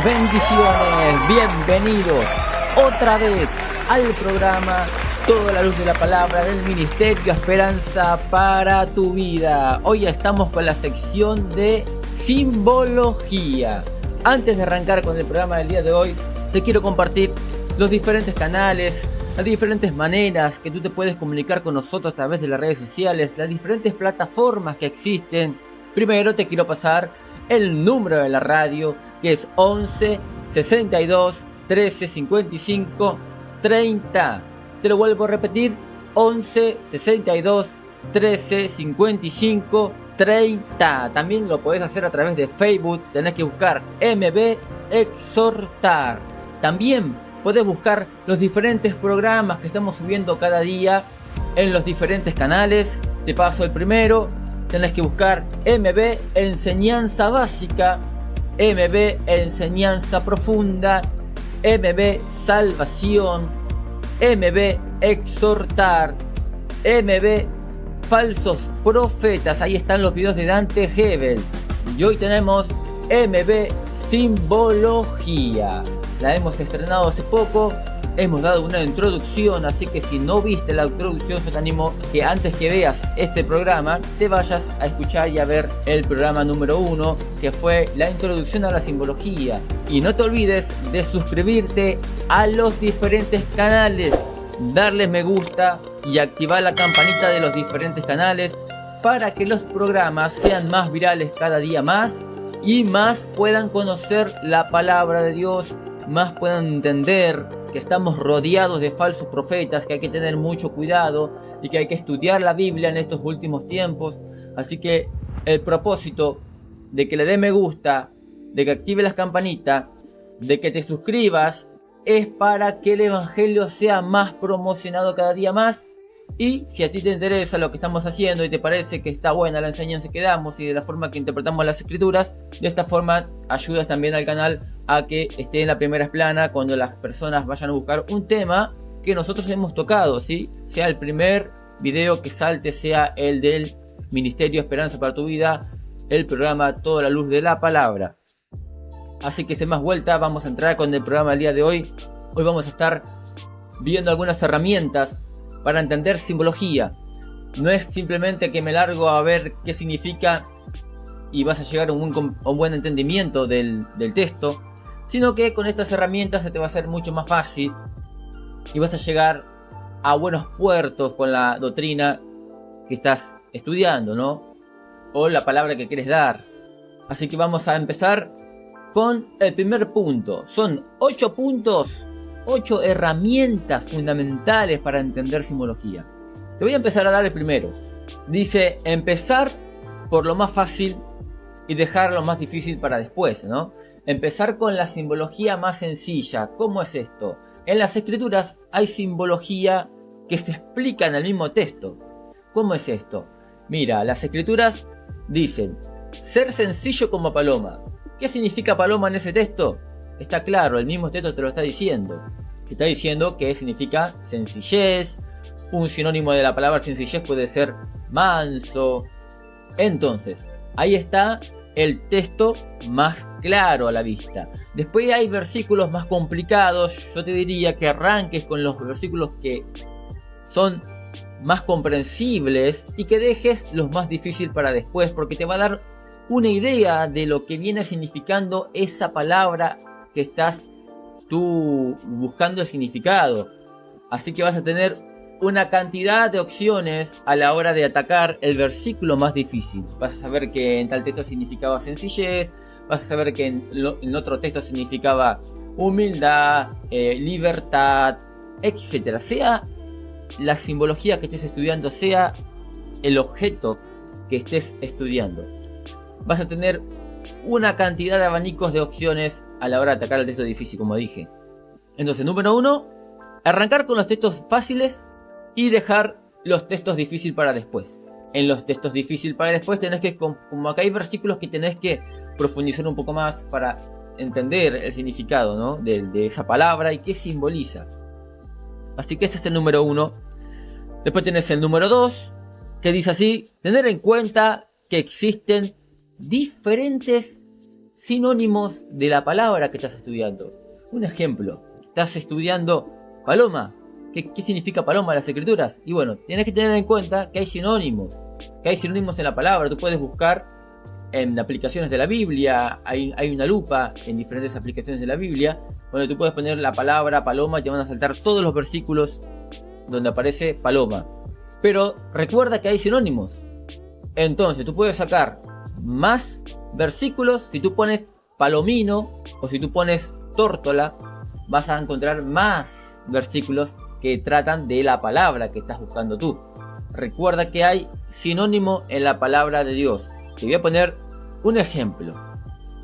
bendiciones, bienvenidos otra vez al programa Toda la Luz de la Palabra del Ministerio Esperanza para tu Vida. Hoy estamos con la sección de simbología. Antes de arrancar con el programa del día de hoy, te quiero compartir los diferentes canales, las diferentes maneras que tú te puedes comunicar con nosotros a través de las redes sociales, las diferentes plataformas que existen. Primero te quiero pasar el número de la radio, que es 11 62 13 55 30. Te lo vuelvo a repetir, 11 62 13 55 30. También lo podés hacer a través de Facebook, tenés que buscar MB Exhortar. También podés buscar los diferentes programas que estamos subiendo cada día en los diferentes canales. Te paso el primero. Tenés que buscar MB Enseñanza Básica, MB Enseñanza Profunda, MB Salvación, MB Exhortar, MB Falsos Profetas. Ahí están los videos de Dante Gebel. Y hoy tenemos MB Simbología. La hemos estrenado hace poco. Hemos dado una introducción, así que si no viste la introducción, yo te animo que antes que veas este programa, te vayas a escuchar y a ver el programa número 1, que fue la introducción a la simbología. Y no te olvides de suscribirte a los diferentes canales, darles me gusta y activar la campanita de los diferentes canales para que los programas sean más virales cada día más y más puedan conocer la palabra de Dios, más puedan entender que estamos rodeados de falsos profetas, que hay que tener mucho cuidado y que hay que estudiar la Biblia en estos últimos tiempos. Así que el propósito de que le dé me gusta, de que active las campanitas, de que te suscribas, es para que el evangelio sea más promocionado cada día más. Y si a ti te interesa lo que estamos haciendo y te parece que está buena la enseñanza que damos y de la forma que interpretamos las escrituras, de esta forma ayudas también al canal a que esté en la primera plana cuando las personas vayan a buscar un tema que nosotros hemos tocado, ¿sí? Sea el primer video que salte, sea el del Ministerio Esperanza para tu Vida, el programa Toda la Luz de la Palabra. Así que sin más vuelta, vamos a entrar con el programa del día de hoy. Hoy vamos a estar viendo algunas herramientas para entender simbología. No es simplemente que me largo a ver qué significa y vas a llegar a un buen entendimiento del texto, sino que con estas herramientas se te va a hacer mucho más fácil y vas a llegar a buenos puertos con la doctrina que estás estudiando, ¿no? O la palabra que quieres dar. Así que vamos a empezar con el primer punto. Son 8 puntos, 8 herramientas fundamentales para entender simbología. Te voy a empezar a dar el primero. Dice empezar por lo más fácil y dejar lo más difícil para después, ¿no? Empezar con la simbología más sencilla. ¿Cómo es esto? En las escrituras hay simbología que se explica en el mismo texto. ¿Cómo es esto? Mira, las escrituras dicen ser sencillo como paloma. ¿Qué significa paloma en ese texto? Está claro, el mismo texto te lo está diciendo. Te está diciendo que significa sencillez. Un sinónimo de la palabra sencillez puede ser manso. Entonces, ahí está el texto más claro a la vista. Después hay versículos más complicados. Yo te diría que arranques con los versículos que son más comprensibles y que dejes los más difíciles para después, porque te va a dar una idea de lo que viene significando esa palabra que estás tú buscando el significado. Así que vas a tener una cantidad de opciones a la hora de atacar el versículo más difícil. Vas a saber que en tal texto significaba sencillez, vas a saber que en otro texto significaba humildad, libertad, etc. Sea la simbología que estés estudiando, sea el objeto que estés estudiando, vas a tener una cantidad de abanicos de opciones a la hora de atacar el texto difícil, como dije. Entonces, número 1, arrancar con los textos fáciles y dejar los textos difíciles para después. En los textos difíciles para después tenés que, como acá hay versículos que tenés que profundizar un poco más para entender el significado, ¿no? de esa palabra y qué simboliza. Así que ese es el número 1. Después tenés el número 2, que dice así: tener en cuenta que existen diferentes sinónimos de la palabra que estás estudiando. Un ejemplo, estás estudiando paloma. ¿Qué significa paloma en las escrituras? Y bueno, tienes que tener en cuenta que hay sinónimos en la palabra. Tú puedes buscar en aplicaciones de la Biblia, hay una lupa en diferentes aplicaciones de la Biblia, donde tú puedes poner la palabra paloma y te van a saltar todos los versículos donde aparece paloma. Pero recuerda que hay sinónimos. Entonces tú puedes sacar más versículos si tú pones palomino o si tú pones tórtola. Vas a encontrar más versículos que tratan de la palabra que estás buscando tú. Recuerda que hay sinónimo en la palabra de Dios. Te voy a poner un ejemplo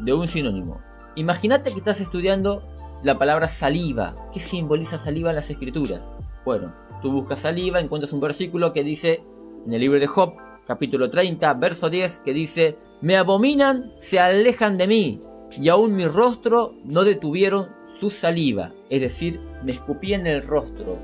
de un sinónimo. Imagínate que estás estudiando la palabra saliva. ¿Qué simboliza saliva en las escrituras? Bueno, tú buscas saliva, encuentras un versículo que dice en el libro de Job, capítulo 30, verso 10, que dice: me abominan, se alejan de mí, y aún mi rostro no detuvieron su saliva. Es decir, me escupían en el rostro.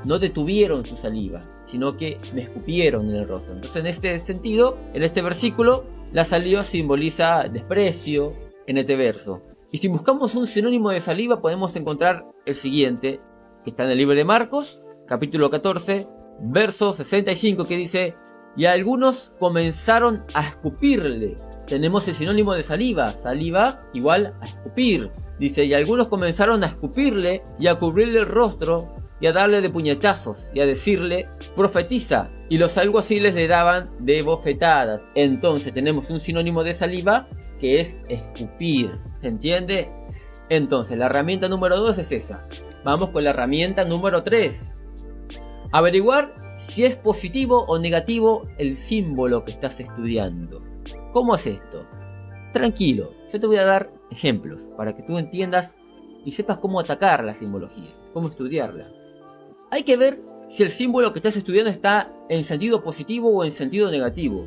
No detuvieron su saliva, sino que me escupieron en el rostro. Entonces, en este sentido, en este versículo, la saliva simboliza desprecio en este verso. Y si buscamos un sinónimo de saliva, podemos encontrar el siguiente, que está en el libro de Marcos, capítulo 14, verso 65, que dice: y algunos comenzaron a escupirle. Tenemos el sinónimo de saliva. Saliva igual a escupir. Dice: y algunos comenzaron a escupirle y a cubrirle el rostro y a darle de puñetazos y a decirle: profetiza. Y los alguaciles le daban de bofetadas. Entonces tenemos un sinónimo de saliva que es escupir. ¿Se entiende? Entonces la herramienta número 2 es esa. Vamos con la herramienta número 3. Averiguar si es positivo o negativo el símbolo que estás estudiando. ¿Cómo es esto? Tranquilo, yo te voy a dar ejemplos para que tú entiendas y sepas cómo atacar la simbología, cómo estudiarla. Hay que ver si el símbolo que estás estudiando está en sentido positivo o en sentido negativo.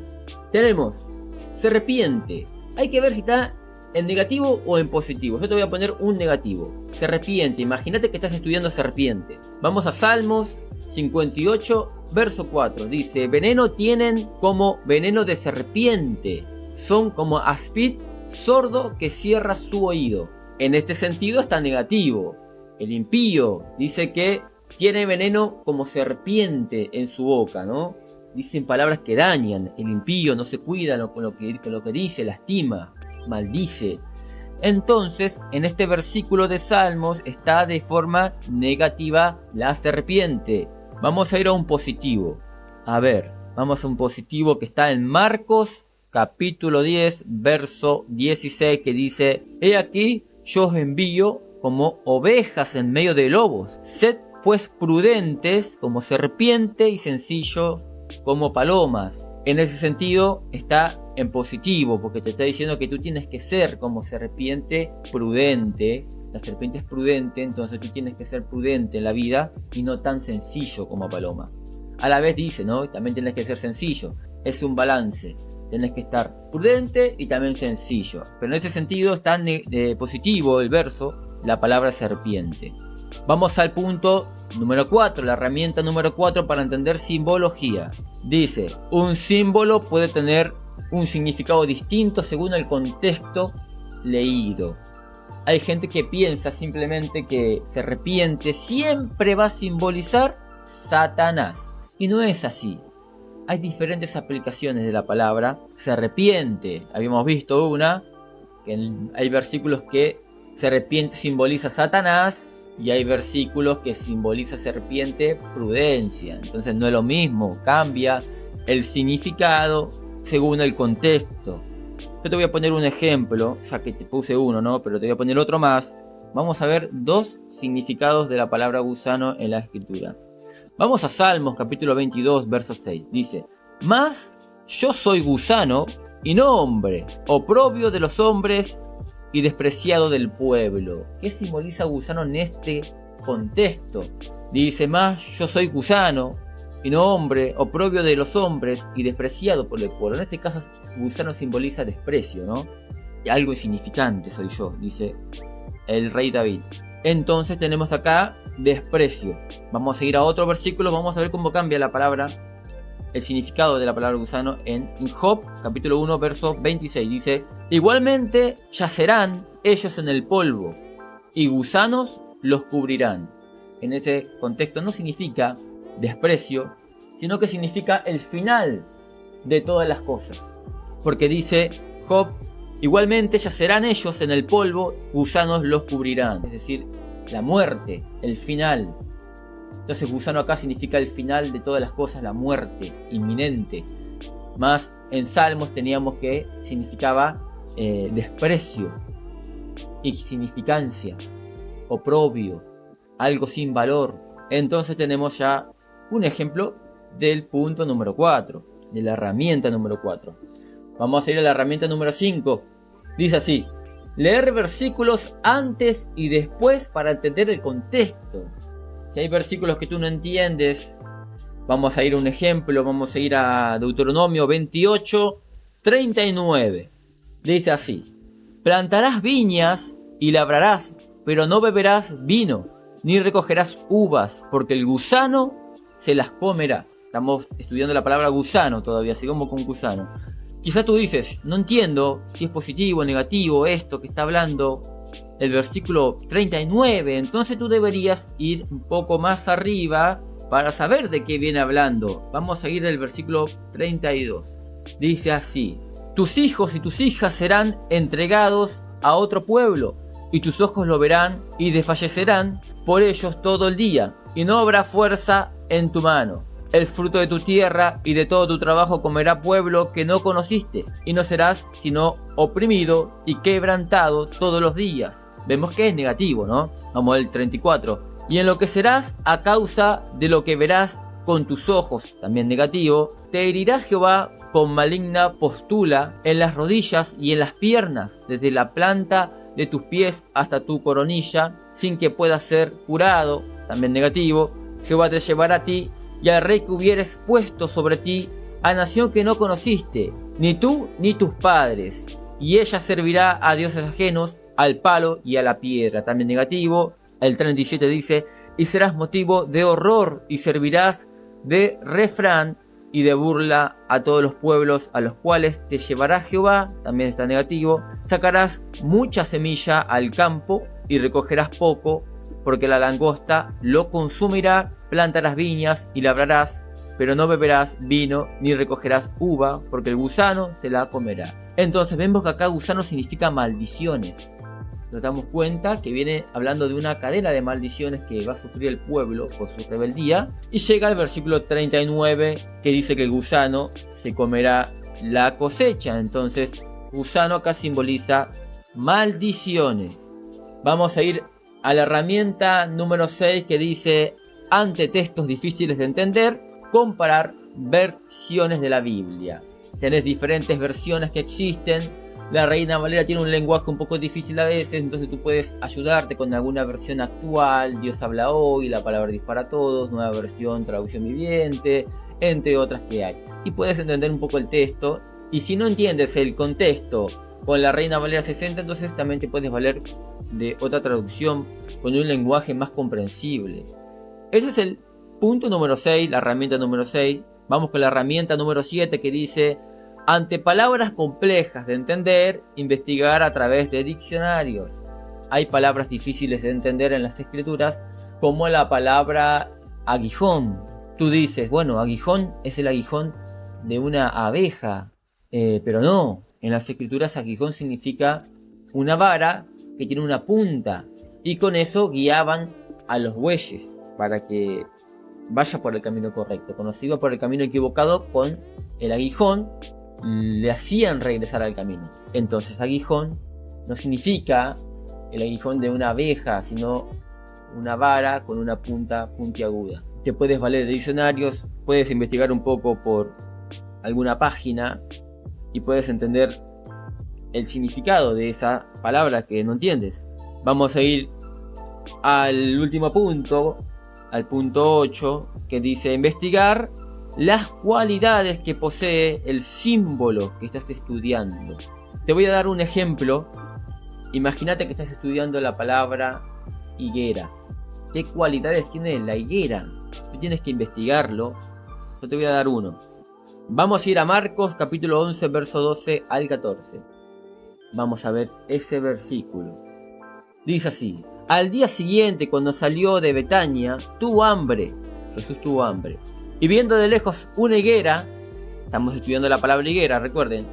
Tenemos serpiente. Hay que ver si está en negativo o en positivo. Yo te voy a poner un negativo. Serpiente. Imagínate que estás estudiando serpiente. Vamos a Salmos 58, verso 4. Dice: veneno tienen como veneno de serpiente. Son como áspid sordo que cierra su oído. En este sentido está negativo. El impío dice que tiene veneno como serpiente en su boca, ¿no? Dicen palabras que dañan. El impío no se cuida con lo que dice, lastima, maldice. Entonces, en este versículo de Salmos está de forma negativa la serpiente. Vamos a ir a un positivo. A ver, vamos a un positivo que está en Marcos, capítulo 10, verso 16, que dice: he aquí, yo os envío como ovejas en medio de lobos. Sed pues prudentes como serpiente y sencillos como palomas. En ese sentido está en positivo, porque te está diciendo que tú tienes que ser como serpiente prudente. La serpiente es prudente, entonces tú tienes que ser prudente en la vida y no tan sencillo como paloma. A la vez dice, ¿no? También tienes que ser sencillo. Es un balance. Tienes que estar prudente y también sencillo. Pero en ese sentido está positivo el verso, la palabra serpiente. Vamos al punto número 4, la herramienta número 4 para entender simbología. Dice: un símbolo puede tener un significado distinto según el contexto leído. Hay gente que piensa simplemente que serpiente siempre va a simbolizar Satanás. Y no es así. Hay diferentes aplicaciones de la palabra serpiente. Habíamos visto una, que hay versículos que serpiente simboliza Satanás. Y hay versículos que simboliza serpiente prudencia. Entonces no es lo mismo. Cambia el significado según el contexto. Yo te voy a poner un ejemplo, ya que te puse uno, ¿no? Pero te voy a poner otro más. Vamos a ver dos significados de la palabra gusano en la escritura. Vamos a Salmos capítulo 22, verso 6. Dice: mas yo soy gusano y no hombre, oprobio de los hombres y despreciado del pueblo. ¿Qué simboliza gusano en este contexto? Dice: más yo soy gusano y no hombre, oprobio de los hombres y despreciado por el pueblo. En este caso gusano simboliza desprecio, ¿no? Algo insignificante soy yo, dice el rey David. Entonces tenemos acá desprecio. Vamos a ir a otro versículo, vamos a ver cómo cambia la palabra el significado de la palabra gusano en Job, capítulo 1, verso 26. Dice: igualmente yacerán ellos en el polvo, y gusanos los cubrirán. En ese contexto no significa desprecio, sino que significa el final de todas las cosas. Porque dice Job: igualmente yacerán ellos en el polvo, gusanos los cubrirán. Es decir, la muerte, el final. Entonces gusano acá significa el final de todas las cosas, la muerte inminente. Más en Salmos teníamos que significaba desprecio, insignificancia, oprobio, algo sin valor. Entonces tenemos ya un ejemplo del punto número 4, de la herramienta número 4. Vamos a ir a la herramienta número 5. Dice así: leer versículos antes y después para entender el contexto. Si hay versículos que tú no entiendes, vamos a ir a un ejemplo, vamos a ir a Deuteronomio 28, 39. Dice así: plantarás viñas y labrarás, pero no beberás vino, ni recogerás uvas, porque el gusano se las comerá. Estamos estudiando la palabra gusano todavía, sigamos con gusano. Quizás tú dices: no entiendo si es positivo o negativo esto que está hablando el versículo 39. Entonces tú deberías ir un poco más arriba para saber de qué viene hablando. Vamos a ir del versículo 32. Dice así: tus hijos y tus hijas serán entregados a otro pueblo, y tus ojos lo verán y desfallecerán por ellos todo el día, y no habrá fuerza en tu mano. El fruto de tu tierra y de todo tu trabajo comerá pueblo que no conociste, y no serás sino oprimido y quebrantado todos los días. Vemos que es negativo, ¿no? Vamos al 34. Y enloquecerás a causa de lo que verás con tus ojos, también negativo. Te herirá Jehová con maligna postula en las rodillas y en las piernas, desde la planta de tus pies hasta tu coronilla, sin que puedas ser curado, también negativo. Jehová te llevará a ti y al rey que hubieres puesto sobre ti, a nación que no conociste, ni tú ni tus padres, y ella servirá a dioses ajenos, al palo y a la piedra, también negativo. El 37 dice: y serás motivo de horror y servirás de refrán y de burla a todos los pueblos a los cuales te llevará Jehová, también está negativo. Sacarás mucha semilla al campo y recogerás poco, porque la langosta lo consumirá. Plantarás viñas y labrarás, pero no beberás vino ni recogerás uva, porque el gusano se la comerá. Entonces vemos que acá gusano significa maldiciones. Nos damos cuenta que viene hablando de una cadena de maldiciones que va a sufrir el pueblo por su rebeldía. Y llega al versículo 39 que dice que el gusano se comerá la cosecha. Entonces gusano acá simboliza maldiciones. Vamos a ir a la herramienta número 6 que dice: ante textos difíciles de entender, comparar versiones de la Biblia. Tenés diferentes versiones que existen. La Reina Valera tiene un lenguaje un poco difícil a veces, entonces tú puedes ayudarte con alguna versión actual. Dios habla hoy, La palabra dispara a todos, Nueva versión, traducción viviente, entre otras que hay. Y puedes entender un poco el texto. Y si no entiendes el contexto con la Reina Valera 60, entonces también te puedes valer de otra traducción con un lenguaje más comprensible. Ese es el punto número 6, la herramienta número 6. Vamos con la herramienta número 7 que dice: ante palabras complejas de entender, investigar a través de diccionarios. Hay palabras difíciles de entender en las escrituras, como la palabra aguijón. Tú dices: bueno, aguijón es el aguijón de una abeja, pero no. En las escrituras aguijón significa una vara que tiene una punta, y con eso guiaban a los bueyes para que vaya por el camino correcto. Cuando se iba por el camino equivocado, con el aguijón le hacían regresar al camino. Entonces aguijón no significa el aguijón de una abeja, sino una vara con una punta puntiaguda. Te puedes valer de diccionarios, puedes investigar un poco por alguna página y puedes entender el significado de esa palabra que no entiendes. Vamos a ir al último punto, al punto 8, que dice: investigar las cualidades que posee el símbolo que estás estudiando. Te voy a dar un ejemplo. Imagínate que estás estudiando la palabra higuera. ¿Qué cualidades tiene la higuera? Tú tienes que investigarlo. Yo te voy a dar uno. Vamos a ir a Marcos capítulo 11 verso 12 al 14. Vamos a ver ese versículo. Dice así: al día siguiente, cuando salió de Betania, tuvo hambre. Jesús tuvo hambre. Y viendo de lejos una higuera, estamos estudiando la palabra higuera, recuerden.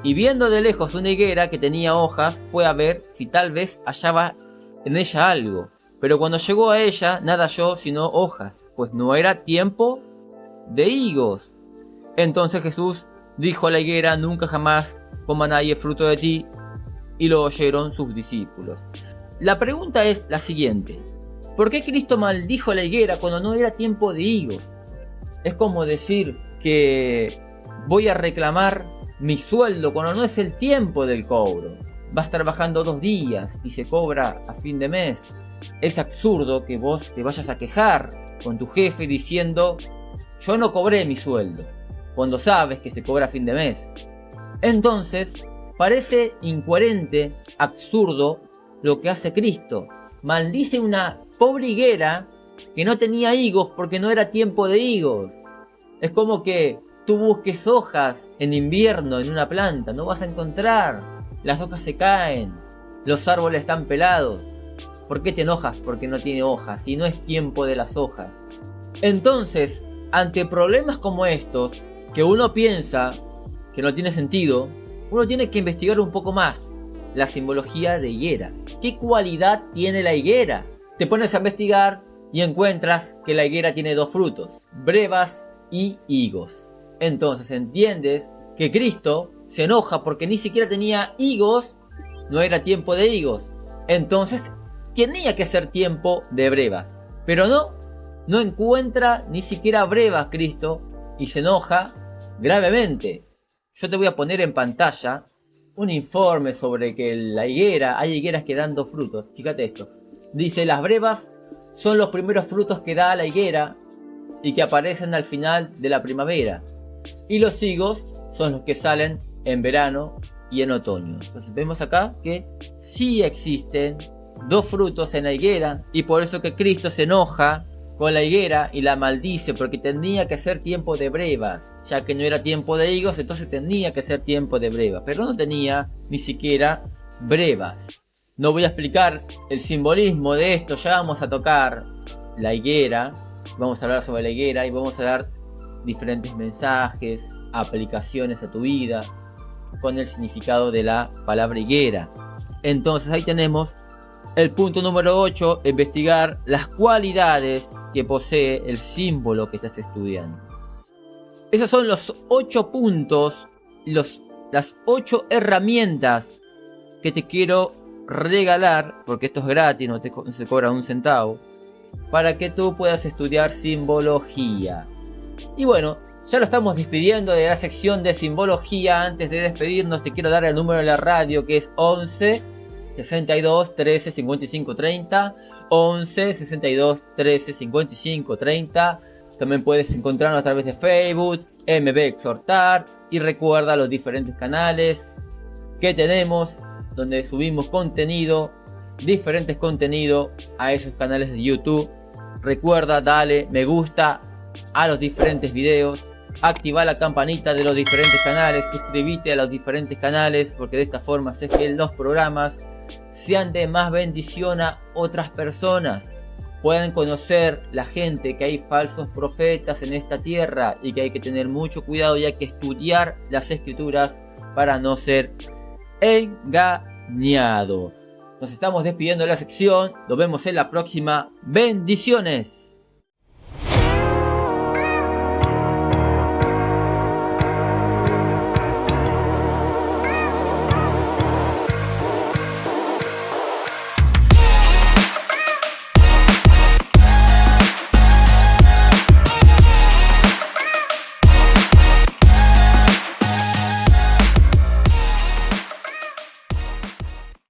Y viendo de lejos una higuera que tenía hojas, fue a ver si tal vez hallaba en ella algo. Pero cuando llegó a ella, nada halló sino hojas, pues no era tiempo de higos. Entonces Jesús dijo a la higuera: nunca jamás coma nadie fruto de ti. Y lo oyeron sus discípulos. La pregunta es la siguiente: ¿por qué Cristo maldijo a la higuera cuando no era tiempo de higos? Es como decir que voy a reclamar mi sueldo cuando no es el tiempo del cobro. Va a estar bajando 2 días y se cobra a fin de mes. Es absurdo que vos te vayas a quejar con tu jefe diciendo: yo no cobré mi sueldo, cuando sabes que se cobra a fin de mes. Entonces, parece incoherente, absurdo, lo que hace Cristo. Maldice una pobre higuera que no tenía higos porque no era tiempo de higos. Es como que tú busques hojas en invierno en una planta, no vas a encontrar. Las hojas se caen, los árboles están pelados. ¿Por qué te enojas? Porque no tiene hojas, y no es tiempo de las hojas. Entonces, ante problemas como estos, que uno piensa que no tiene sentido, uno tiene que investigar un poco más la simbología de higuera. ¿Qué cualidad tiene la higuera? Te pones a investigar y encuentras que la higuera tiene 2 frutos, brevas y higos. Entonces entiendes que Cristo se enoja porque ni siquiera tenía higos, no era tiempo de higos. Entonces tenía que ser tiempo de brevas. Pero no encuentra ni siquiera brevas Cristo y se enoja gravemente. Yo te voy a poner en pantalla un informe sobre que hay higueras que dan 2 frutos. Fíjate esto. Dice: las brevas son los primeros frutos que da la higuera y que aparecen al final de la primavera. Y los higos son los que salen en verano y en otoño. Entonces vemos acá que sí existen 2 frutos en la higuera, y por eso que Cristo se enoja con la higuera y la maldice, porque tenía que ser tiempo de brevas, ya que no era tiempo de higos, entonces tenía que ser tiempo de brevas, pero no tenía ni siquiera brevas. No voy a explicar el simbolismo de esto, ya vamos a tocar la higuera, vamos a hablar sobre la higuera y vamos a dar diferentes mensajes, aplicaciones a tu vida con el significado de la palabra higuera. Entonces ahí tenemos el punto número 8, investigar las cualidades que posee el símbolo que estás estudiando. Esos son los 8 puntos, las 8 herramientas que te quiero regalar, porque esto es gratis, no se cobra un centavo, para que tú puedas estudiar simbología. Y bueno, ya lo estamos despidiendo de la sección de simbología. Antes de despedirnos, te quiero dar el número de la radio, que es 11 62 13 55 30, 11 62 13 55 30. También puedes encontrarnos a través de Facebook, MB Exhortar, y recuerda los diferentes canales que tenemos donde subimos contenido, diferentes contenidos a esos canales de YouTube. Recuerda, dale me gusta a los diferentes videos, activa la campanita de los diferentes canales, suscríbete a los diferentes canales, porque de esta forma haces que los programas sean de más bendición a otras personas, puedan conocer la gente que hay falsos profetas en esta tierra y que hay que tener mucho cuidado y hay que estudiar las escrituras para no ser engañado. Nos estamos despidiendo de la sección, nos vemos en la próxima. Bendiciones.